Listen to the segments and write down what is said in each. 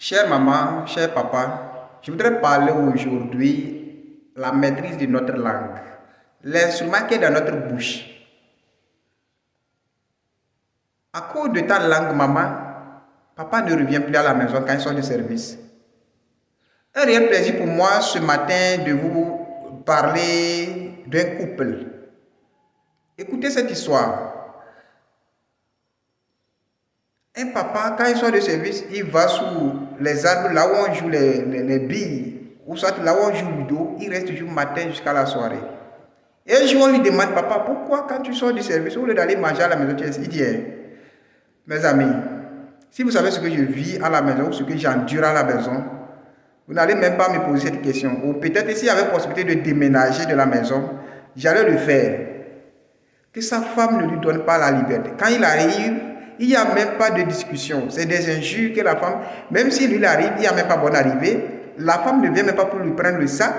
Chère maman, cher papa, je voudrais parler aujourd'hui la maîtrise de notre langue, l'instrument qui est dans notre bouche. À cause de ta langue, maman, papa ne revient plus à la maison quand il sort de service. Un réel plaisir pour moi ce matin de vous parler d'un couple. Écoutez cette histoire. Un papa, quand il sort de service, il va sous les arbres, là où on joue les billes, ou soit là où on joue ludo, il reste toujours matin jusqu'à la soirée. Et un jour, on lui demande, papa, pourquoi quand tu sors du service, au lieu d'aller manger à la maison, il dit, mes amis, si vous savez ce que je vis à la maison, ou ce que j'endure à la maison, vous n'allez même pas me poser cette question. Ou peut-être s'il y avait possibilité de déménager de la maison, j'allais le faire. Que sa femme ne lui donne pas la liberté. Quand il arrive, il n'y a même pas de discussion. C'est des injures que la femme, même si lui arrive, il n'y a même pas bonne arrivée. La femme ne vient même pas pour lui prendre le sac.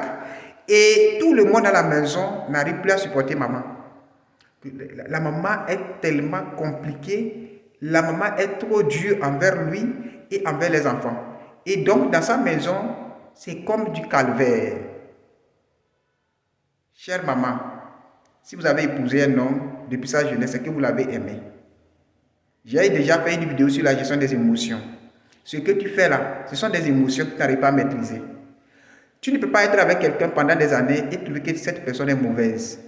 Et tout le monde à la maison n'arrive plus à supporter maman. La maman est tellement compliquée. La maman est trop dure envers lui et envers les enfants. Et donc, dans sa maison, c'est comme du calvaire. Chère maman, si vous avez épousé un homme depuis sa jeunesse, c'est que vous l'avez aimé. J'ai déjà fait une vidéo sur la gestion des émotions. Ce que tu fais là, ce sont des émotions que tu n'arrives pas à maîtriser. Tu ne peux pas être avec quelqu'un pendant des années et trouver que cette personne est mauvaise.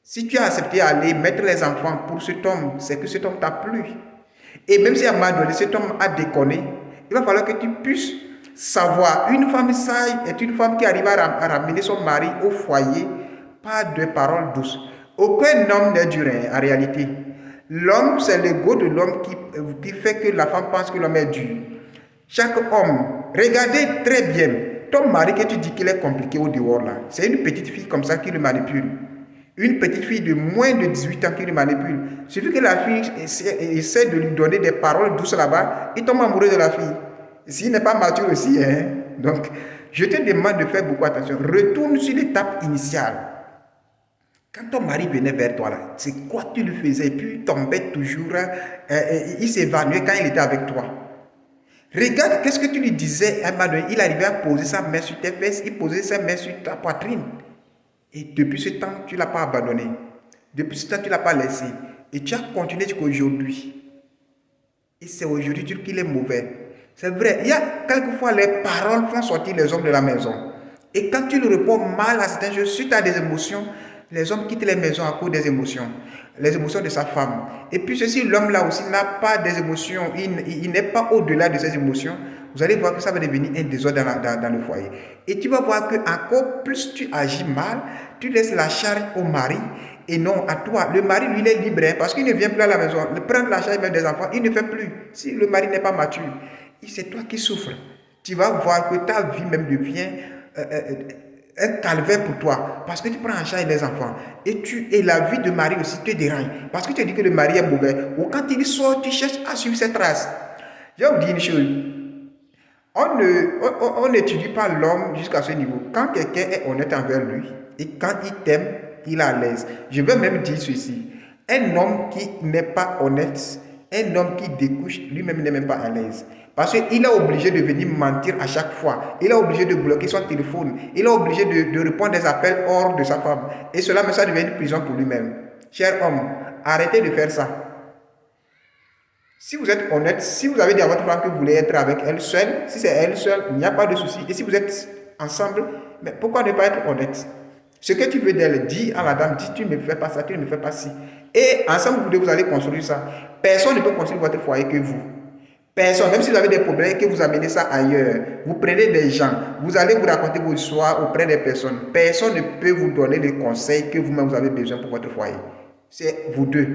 Si tu as accepté d'aller mettre les enfants pour cet homme, c'est que cet homme t'a plu. Et même si à un moment donné, cet homme a déconné, il va falloir que tu puisses savoir, une femme sage est une femme qui arrive à ramener son mari au foyer par de paroles douces. Aucun homme n'est dur en réalité. L'homme, c'est l'ego de l'homme qui fait que la femme pense que l'homme est dur. Chaque homme, regardez très bien, ton mari que tu dis qu'il est compliqué au dehors là, c'est une petite fille comme ça qui le manipule. Une petite fille de moins de 18 ans qui le manipule. Il suffit que la fille essaie de lui donner des paroles douces là-bas, il tombe amoureux de la fille. S'il n'est pas mature aussi, hein. Donc, je te demande de faire beaucoup attention. Retourne sur l'étape initiale. Quand ton mari venait vers toi, là, c'est quoi tu lui faisais? Et puis il tombait toujours, il s'évanouissait quand il était avec toi. Regarde, qu'est-ce que tu lui disais à un moment donné. Il arrivait à poser sa main sur tes fesses, il posait sa main sur ta poitrine. Et depuis ce temps, tu ne l'as pas abandonné. Depuis ce temps, tu ne l'as pas laissé. Et tu as continué jusqu'aujourd'hui. Et c'est aujourd'hui qu'il est mauvais. C'est vrai, il y a quelquefois les paroles font sortir les hommes de la maison. Et quand tu le réponds mal à certains choses, suite à des émotions, les hommes quittent les maisons à cause des émotions. Les émotions de sa femme. Et puis ceci, l'homme là aussi n'a pas des émotions, il n'est pas au-delà de ses émotions. Vous allez voir que ça va devenir un désordre dans le foyer. Et tu vas voir que encore plus tu agis mal, tu laisses la charge au mari et non à toi. Le mari, lui, il est libre parce qu'il ne vient plus à la maison. Prendre la charge même des enfants, il ne fait plus. Si le mari n'est pas mature, c'est toi qui souffres. Tu vas voir que ta vie même devient un calvaire pour toi parce que tu prends en charge les enfants et la vie de mari aussi te dérange parce que tu dis que le mari est mauvais ou quand il sort, tu cherches à suivre ses traces. Je vais vous dire une chose. On n'étudie pas l'homme jusqu'à ce niveau. Quand quelqu'un est honnête envers lui et quand il t'aime, il est à l'aise. Je vais même dire ceci. Un homme qui n'est pas honnête, un homme qui découche, lui-même n'est même pas à l'aise. Parce qu'il est obligé de venir mentir à chaque fois. Il est obligé de bloquer son téléphone. Il est obligé de répondre des appels hors de sa femme. Et cela, mais ça devient une prison pour lui-même. Cher homme, arrêtez de faire ça. Si vous êtes honnête, si vous avez dit à votre femme que vous voulez être avec elle seule, si c'est elle seule, il n'y a pas de souci. Et si vous êtes ensemble, mais pourquoi ne pas être honnête? Ce que tu veux d'elle, dis à la dame, dis tu ne me fais pas ça, tu ne me fais pas ci. Et ensemble, vous allez construire ça. Personne ne peut construire votre foyer que vous. Personne, même si vous avez des problèmes, que vous amenez ça ailleurs, vous prenez des gens, vous allez vous raconter vos histoires auprès des personnes. Personne ne peut vous donner les conseils que vous-même vous avez besoin pour votre foyer. C'est vous deux.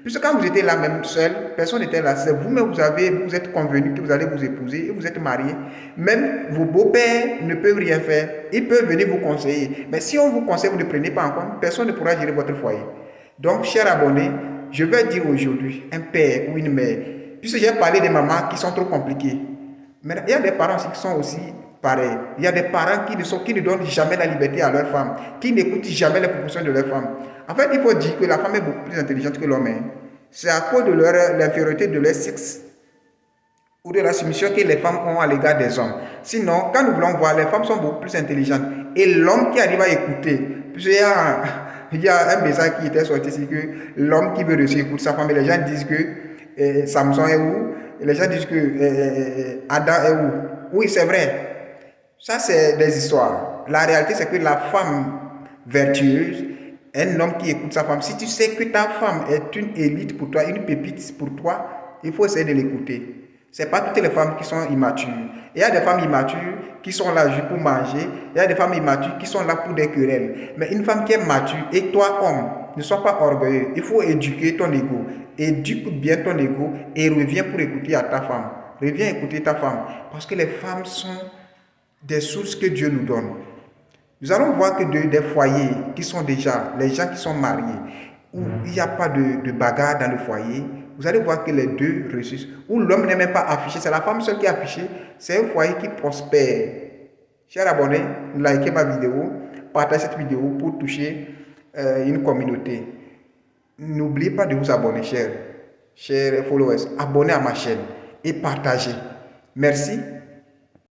Puisque quand vous étiez là même seul, personne n'était là. C'est vous-même, vous êtes convenu que vous allez vous épouser et vous êtes mariés. Même vos beaux-pères ne peuvent rien faire. Ils peuvent venir vous conseiller. Mais si on vous conseille, vous ne prenez pas en compte, personne ne pourra gérer votre foyer. Donc, chers abonnés, je vais dire aujourd'hui, un père ou une mère, puisque j'ai parlé des mamans qui sont trop compliquées. Mais il y a des parents qui sont aussi pareils. Il y a des parents qui ne donnent jamais la liberté à leur femme, qui n'écoutent jamais les propositions de leur femme. En fait, il faut dire que la femme est beaucoup plus intelligente que l'homme. C'est à cause de l'infériorité de leur sexe. ou de la soumission que les femmes ont à l'égard des hommes. Sinon, quand nous voulons voir, les femmes sont beaucoup plus intelligentes. Et l'homme qui arrive à écouter, il y a un message qui était sorti, c'est que l'homme qui veut réussir écoute sa femme, et les gens disent que Samson est où? Et les gens disent que Adam est où? Oui, c'est vrai. Ça, c'est des histoires. La réalité, c'est que la femme vertueuse, un homme qui écoute sa femme, si tu sais que ta femme est une élite pour toi, une pépite pour toi, il faut essayer de l'écouter. Ce n'est pas toutes les femmes qui sont immatures. Il y a des femmes immatures qui sont là juste pour manger. Il y a des femmes immatures qui sont là pour des querelles. Mais une femme qui est mature, et toi, homme, ne sois pas orgueilleux. Il faut éduquer ton ego. Éduque bien ton ego et reviens pour écouter à ta femme. Reviens écouter ta femme. Parce que les femmes sont des sources que Dieu nous donne. Nous allons voir que des foyers qui sont déjà, les gens qui sont mariés, où il n'y a pas de bagarre dans le foyer, vous allez voir que les deux réussissent. Où l'homme n'est même pas affiché, c'est la femme seule qui est affichée. C'est un foyer qui prospère. Chers abonnés, likez ma vidéo, partagez cette vidéo pour toucher une communauté. N'oubliez pas de vous abonner, chers followers. Abonnez à ma chaîne et partagez. Merci.